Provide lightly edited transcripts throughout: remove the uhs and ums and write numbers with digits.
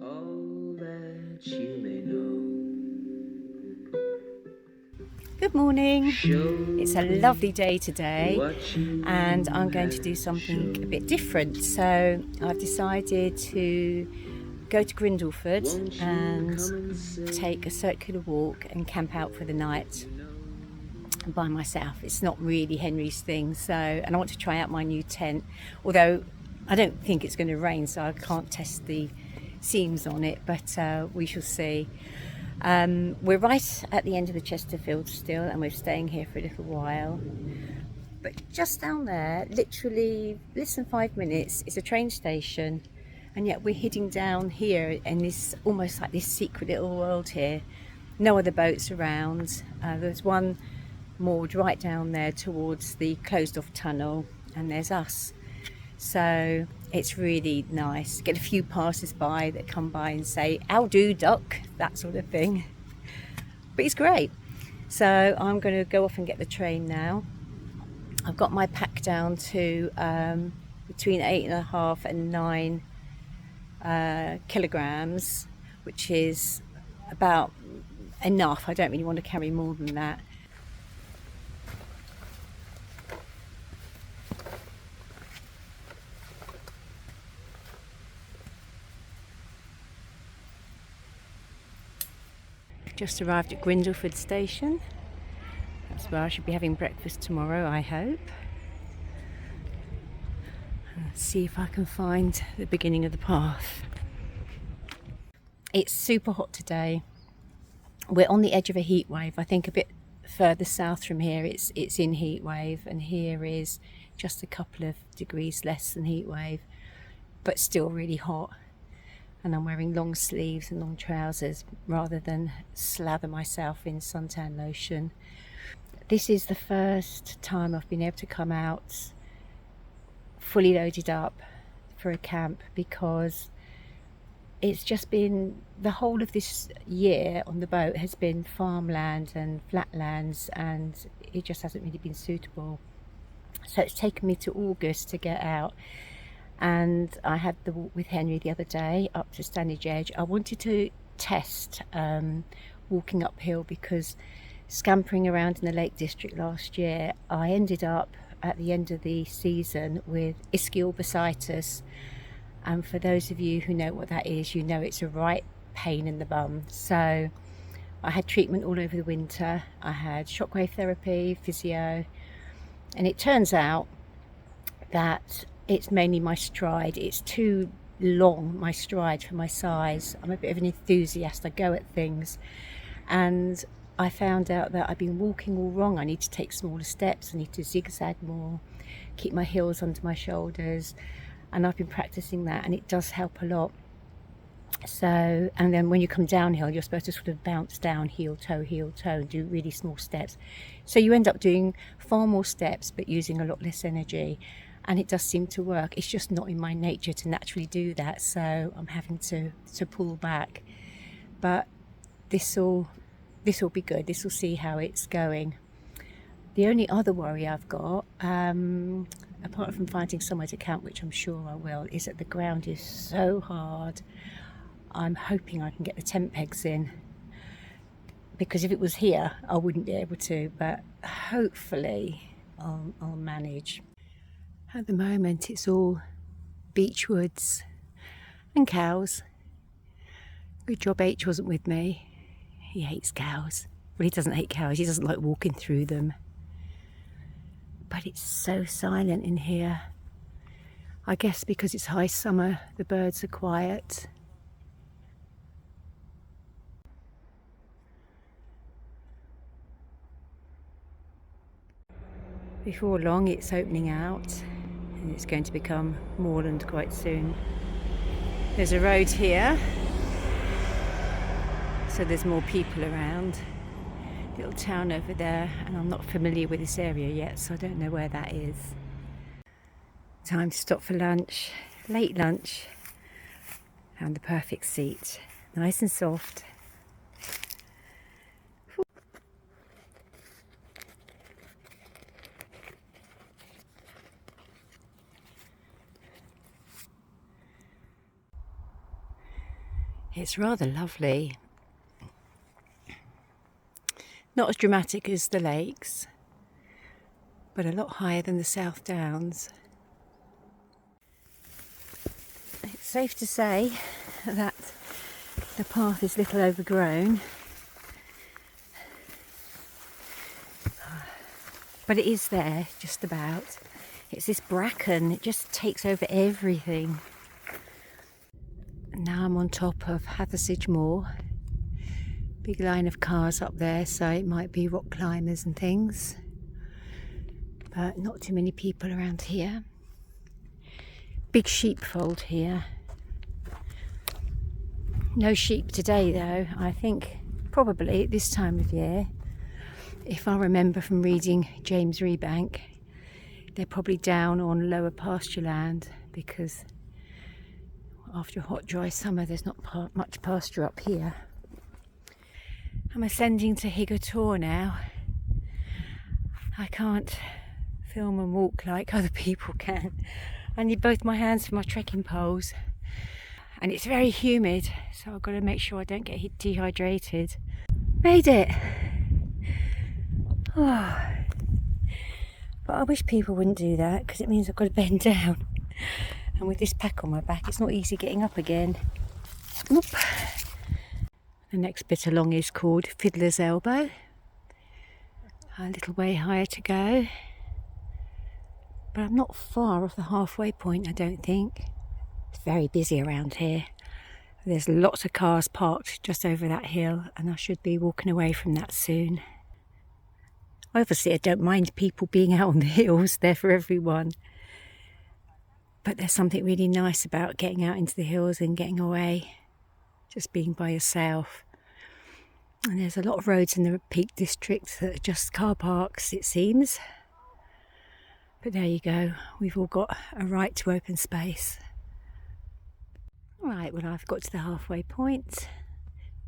all that you may know. Good morning. Show It's a lovely day today what you and I'm going to do something a bit different. So I've decided to go to Grindleford and take a circular walk and camp out for the night by myself. It's not really Henry's thing, and I want to try out my new tent, although I don't think it's going to rain, so I can't test the seams on it, but we shall see. We're right at the end of the Chesterfield still, and we're staying here for a little while. But just down there, literally less than 5 minutes, is a train station, and yet we're heading down here in this almost like this secret little world here. No other boats around. There's one moored right down there towards the closed off tunnel, and there's us. So it's really nice. Get a few passers by that come by and say, "How do, duck?" that sort of thing. But it's great. So I'm going to go off and get the train now. I've got my pack down to between 8.5 and 9 kilograms, which is about enough. I don't really want to carry more than that. Just arrived at Grindleford station. That's where I should be having breakfast tomorrow, I hope. Let's see if I can find the beginning of the path. It's super hot today. We're on the edge of a heat wave. I think a bit further south from here it's in heat wave, and here is just a couple of degrees less than heat wave, but still really hot. And I'm wearing long sleeves and long trousers rather than slather myself in suntan lotion. This is the first time I've been able to come out fully loaded up for a camp, because it's just been, the whole of this year on the boat has been farmland and flatlands, and it just hasn't really been suitable. So it's taken me to August to get out. And I had the walk with Henry the other day up to Stanage Edge. I wanted to test walking uphill, because scampering around in the Lake District last year, I ended up at the end of the season with ischial bursitis. And for those of you who know what that is, you know it's a right pain in the bum. So I had treatment all over the winter. I had shockwave therapy, physio, and it turns out that it's mainly my stride. It's too long, my stride, for my size. I'm a bit of an enthusiast. I go at things. And I found out that I've been walking all wrong. I need to take smaller steps. I need to zigzag more, keep my heels under my shoulders. And I've been practicing that, and it does help a lot. So, and then when you come downhill, you're supposed to sort of bounce down heel toe, and do really small steps. So you end up doing far more steps, but using a lot less energy. And it does seem to work. It's just not in my nature to naturally do that, so I'm having to pull back. But this will be good. This will see how it's going. The only other worry I've got, apart from finding somewhere to camp, which I'm sure I will, is that the ground is so hard. I'm hoping I can get the tent pegs in, because if it was here I wouldn't be able to, but hopefully I'll manage. At the moment it's all beech woods and cows. Good job H wasn't with me. He hates cows. Well, he doesn't hate cows, he doesn't like walking through them. But it's so silent in here. I guess because it's high summer, the birds are quiet. Before long it's opening out, and it's going to become moorland quite soon. There's a road here, so there's more people around. Little town over there, and I'm not familiar with this area yet, so I don't know where that is. Time to stop for lunch, late lunch. Found the perfect seat, nice and soft. It's rather lovely. Not as dramatic as the lakes, but a lot higher than the South Downs. It's safe to say that the path is little overgrown, but it is there, just about. It's this bracken, it just takes over everything. And now I'm on top of Hathersage Moor. Big line of cars up there, so it might be rock climbers and things. But not too many people around here. Big sheepfold here. No sheep today though. I think probably at this time of year, if I remember from reading James Rebank, they're probably down on lower pasture land because after a hot dry summer there's not much pasture up here. I'm ascending to Higger Tor now. I can't film and walk like other people can. I need both my hands for my trekking poles. And it's very humid, so I've got to make sure I don't get dehydrated. Made it! Oh. But I wish people wouldn't do that, because it means I've got to bend down. And with this pack on my back, it's not easy getting up again. Oop. The next bit along is called Fiddler's Elbow. A little way higher to go. But I'm not far off the halfway point, I don't think. It's very busy around here. There's lots of cars parked just over that hill, and I should be walking away from that soon. Obviously, I don't mind people being out on the hills, they're for everyone. But there's something really nice about getting out into the hills and getting away, just being by yourself. And there's a lot of roads in the Peak District that are just car parks, it seems. But there you go, we've all got a right to open space. Right, well, I've got to the halfway point,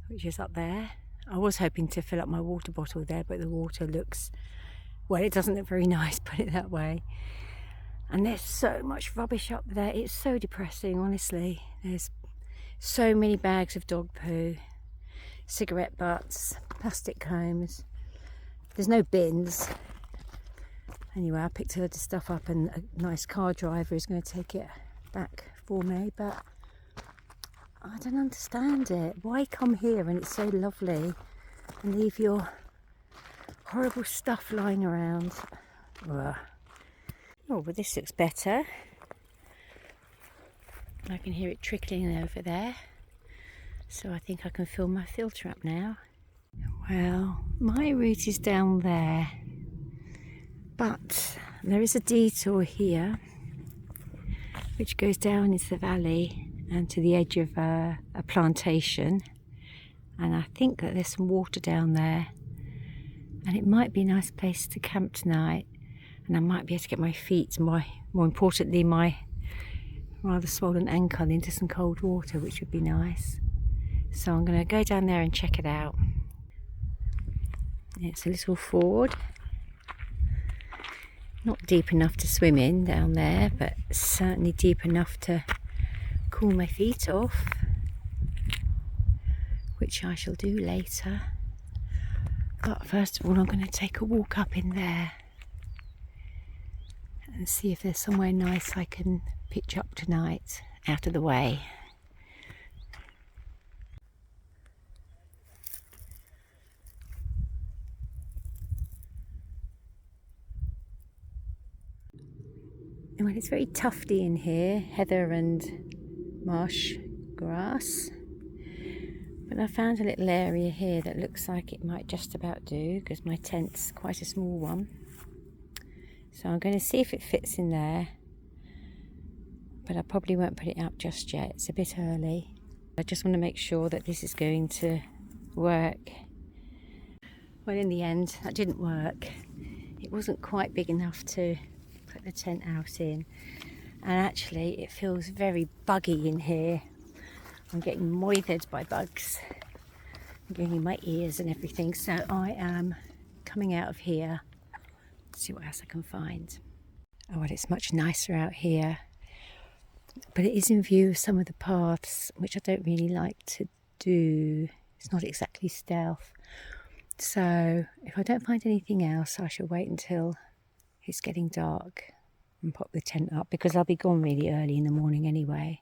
which is up there. I was hoping to fill up my water bottle there, but the water looks, well, it doesn't look very nice, put it that way. And there's so much rubbish up there. It's so depressing, honestly. There's so many bags of dog poo, cigarette butts, plastic combs. There's no bins. Anyway, I picked a lot of stuff up, and a nice car driver is going to take it back for me, but I don't understand it. Why come here when it's so lovely and leave your horrible stuff lying around? Ugh. Oh, but this looks better. I can hear it trickling over there. So I think I can fill my filter up now. Well, my route is down there. But there is a detour here which goes down into the valley and to the edge of a plantation, and I think that there's some water down there, and it might be a nice place to camp tonight, and I might be able to get my feet, more importantly my rather swollen ankle, into some cold water, which would be nice. So I'm going to go down there and check it out. It's a little ford, not deep enough to swim in down there, but certainly deep enough to cool my feet off, which I shall do later. But first of all, I'm going to take a walk up in there and see if there's somewhere nice I can pitch up tonight, out of the way. Well, it's very tufty in here, heather and marsh grass, but I found a little area here that looks like it might just about do, because my tent's quite a small one. So I'm going to see if it fits in there, but I probably won't put it up just yet. It's a bit early. I just want to make sure that this is going to work. Well, in the end, that didn't work. It wasn't quite big enough to put the tent out in, and actually it feels very buggy in here. I'm getting moithered by bugs. I'm getting my ears and everything, so I am coming out of here to see what else I can find. Oh, well, it's much nicer out here, but it is in view of some of the paths, which I don't really like to do. It's not exactly stealth. So if I don't find anything else, I shall wait until it's getting dark and pop the tent up, because I'll be gone really early in the morning anyway.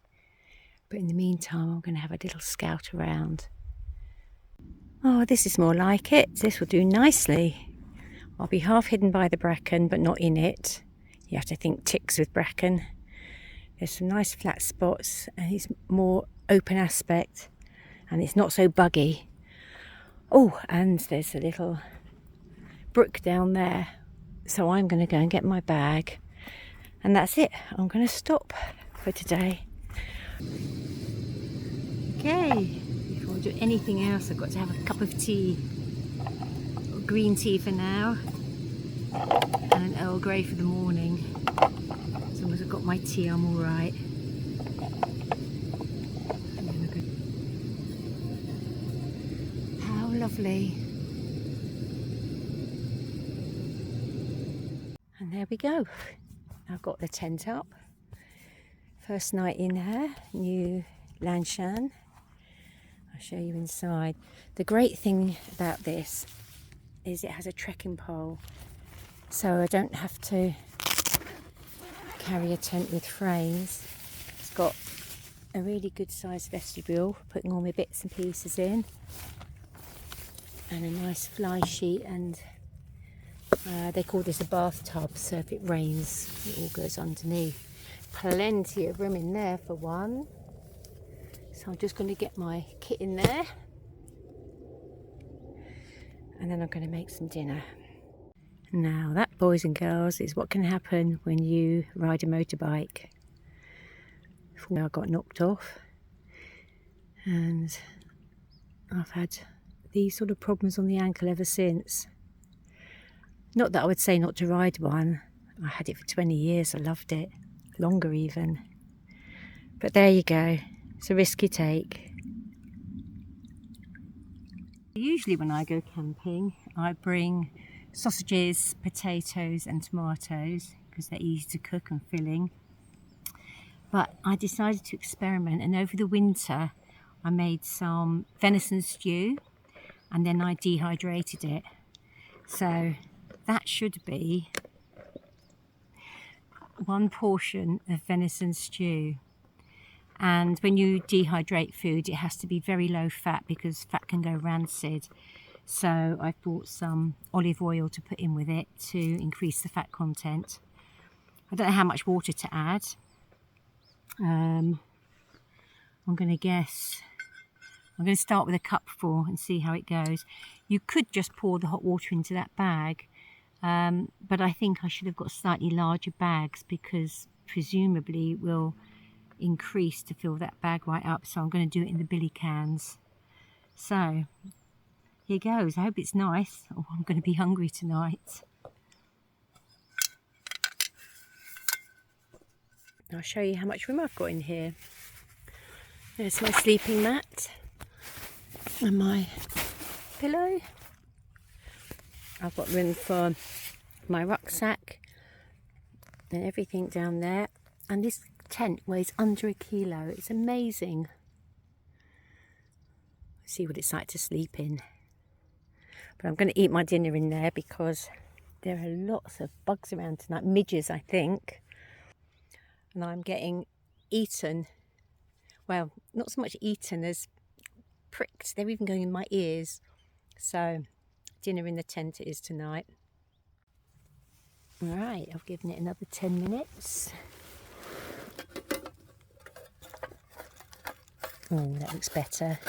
But in the meantime, I'm going to have a little scout around. Oh, this is more like it. This will do nicely. I'll be half hidden by the bracken, but not in it. You have to think ticks with bracken. There's some nice flat spots, and it's more open aspect, and it's not so buggy. Oh, and there's a little brook down there. So I'm going to go and get my bag, and that's it. I'm going to stop for today. Okay, before I do anything else, I've got to have a cup of tea. Green tea for now, and an Earl Grey for the morning. As long as I've got my tea, I'm all right. How lovely. And there we go. I've got the tent up. First night in here, new Lanshan. I'll show you inside. The great thing about this is it has a trekking pole, so I don't have to carry a tent with frames. It's got a really good sized vestibule, putting all my bits and pieces in, and a nice fly sheet, and they call this a bathtub, so if it rains it all goes underneath. Plenty of room in there for one. So I'm just going to get my kit in there, and then I'm going to make some dinner. Now that, boys and girls, is what can happen when you ride a motorbike. I got knocked off, and I've had these sort of problems on the ankle ever since. Not that I would say not to ride one. I had it for 20 years, I loved it, longer even. But there you go, it's a risk you take. Usually when I go camping, I bring sausages, potatoes and tomatoes, because they're easy to cook and filling. But I decided to experiment, and over the winter I made some venison stew, and then I dehydrated it. So that should be one portion of venison stew. And when you dehydrate food, it has to be very low fat, because fat can go rancid. So I bought some olive oil to put in with it to increase the fat content. I don't know how much water to add. I'm going to guess, I'm going to start with a cupful and see how it goes. You could just pour the hot water into that bag, but I think I should have got slightly larger bags, because presumably it will increase to fill that bag right up. So I'm going to do it in the billy cans. So here goes. I hope it's nice. Oh, I'm going to be hungry tonight. I'll show you how much room I've got in here. There's my sleeping mat and my pillow. I've got room for my rucksack and everything down there. And this tent weighs under a kilo. It's amazing. See what it's like to sleep in. But I'm going to eat my dinner in there, because there are lots of bugs around tonight. Midges, I think. And I'm getting eaten. Well, not so much eaten as pricked. They're even going in my ears. So dinner in the tent it is tonight. Right, I've given it another 10 minutes. Oh, that looks better.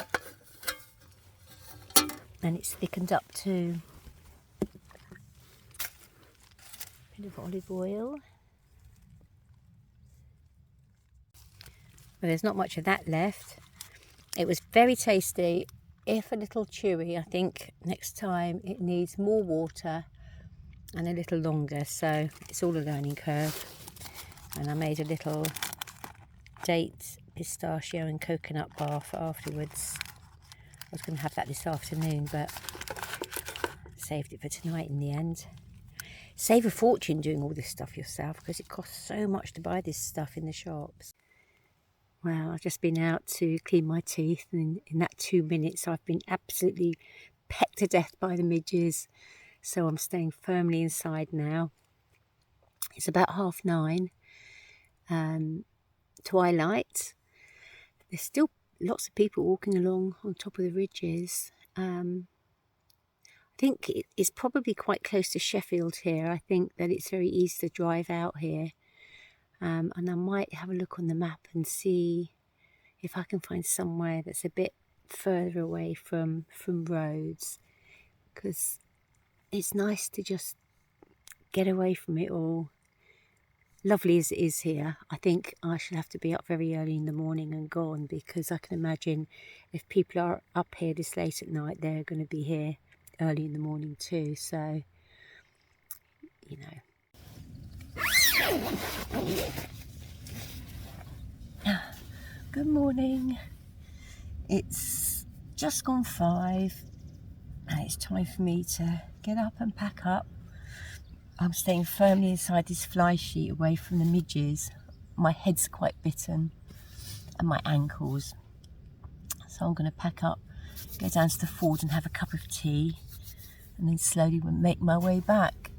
And it's thickened up too. Bit of olive oil. Well, there's not much of that left. It was very tasty, if a little chewy. I think next time it needs more water and a little longer, so it's all a learning curve. And I made a little date, pistachio and coconut bar for afterwards. I was going to have that this afternoon, but saved it for tonight in the end. Save a fortune doing all this stuff yourself, because it costs so much to buy this stuff in the shops. Well, I've just been out to clean my teeth, and in that 2 minutes I've been absolutely pecked to death by the midges. So I'm staying firmly inside now. It's about 9:30, twilight. There's still lots of people walking along on top of the ridges. I think it's probably quite close to Sheffield here. I think that it's very easy to drive out here. And I might have a look on the map and see if I can find somewhere that's a bit further away from roads, because it's nice to just get away from it all. Lovely as it is here, I think I shall have to be up very early in the morning and gone, because I can imagine if people are up here this late at night, they're going to be here early in the morning too. So, you know. Good morning. It's just gone 5 and it's time for me to get up and pack up. I'm staying firmly inside this fly sheet away from the midges. My head's quite bitten and my ankles. So I'm going to pack up, go down to the ford and have a cup of tea, and then slowly make my way back.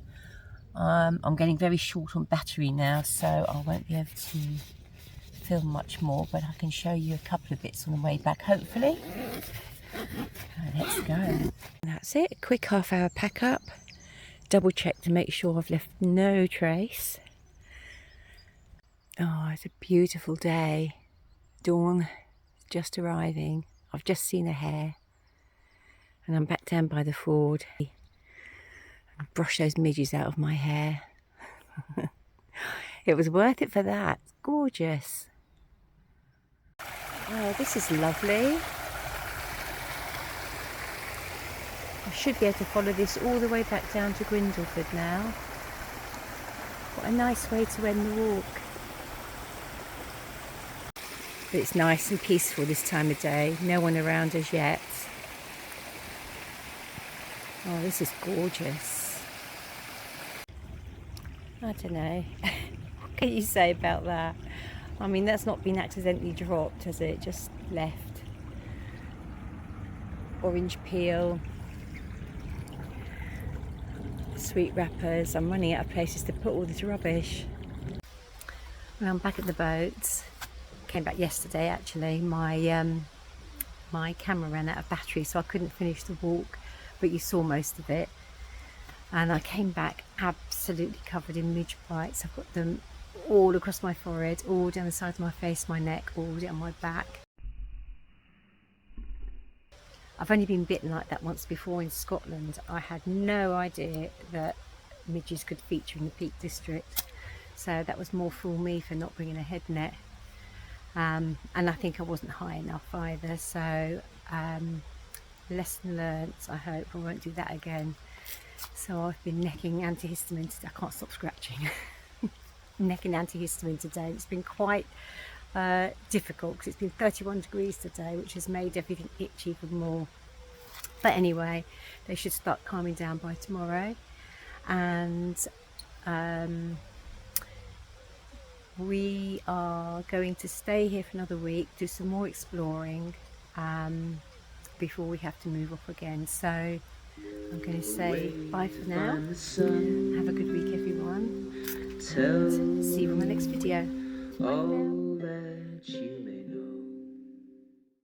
I'm getting very short on battery now, so I won't be able to film much more, but I can show you a couple of bits on the way back, hopefully. Let's go. And that's it, a quick half-hour pack up. Double check to make sure I've left no trace. Oh, it's a beautiful day. Dawn just arriving. I've just seen a hare, and I'm back down by the ford. Brush those midges out of my hair. It was worth it for that. It's gorgeous. Oh, this is lovely. I should be able to follow this all the way back down to Grindleford now. What a nice way to end the walk. But it's nice and peaceful this time of day. No one around as yet. Oh, this is gorgeous. I don't know. What can you say about that? I mean, that's not been accidentally dropped, has it? Just left. Orange peel. Sweet wrappers. I'm running out of places to put all this rubbish. Well, I'm back at the boat. Came back yesterday actually. My camera ran out of battery, so I couldn't finish the walk, but you saw most of it. And I came back absolutely covered in midge bites. I've got them all across my forehead, all down the side of my face, my neck, all down my back. I've only been bitten like that once before in Scotland. I had no idea that midges could feature in the Peak District. So that was more fool me for not bringing a head net. And I think I wasn't high enough either. So lesson learnt, I hope I won't do that again. So I've been necking antihistamine today. I can't stop scratching. Necking antihistamine today. It's been quite difficult because it's been 31 degrees today, which has made everything itch even more. But anyway, they should start calming down by tomorrow. And we are going to stay here for another week, do some more exploring before we have to move off again. So I'm going to say bye for now. Have a good week, everyone. And see you on the next video. All that you may